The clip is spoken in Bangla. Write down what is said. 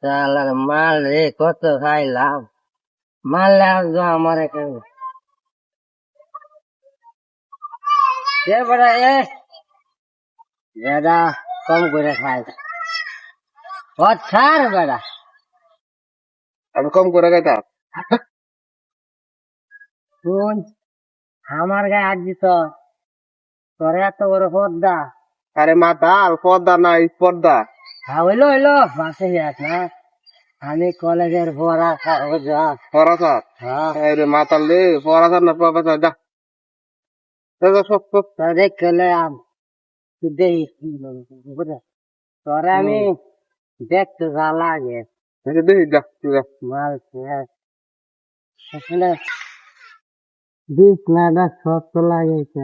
শালার মাল রে কত খাইলাম, মারলে আসবো আমার এখানে। বেটা এ বেটা কম করে খাই, ও ছাড় বেটা। আমি কম করে খাইতাম। শুন, আমার গায়ে হাত দিত, তোর এত বড় পর্দা। আরে মাতাল পর্দা না স্পর্ধা। হ্যাঁ হইলো হইলো, বাসে যাস না, আমি কলেজের পড়া পড়াশার হ্যাঁ আরে মাতাল রে পড়াশার না প্রফেসর যা যা, যা, সব সব। দেখ খেলে তুই দেখিস তোরে আমি দেখতে যা লাগে দেখি যা তুই যা। মাল শেষ। আসলে বিছনাটা শক্ত লাগেছে।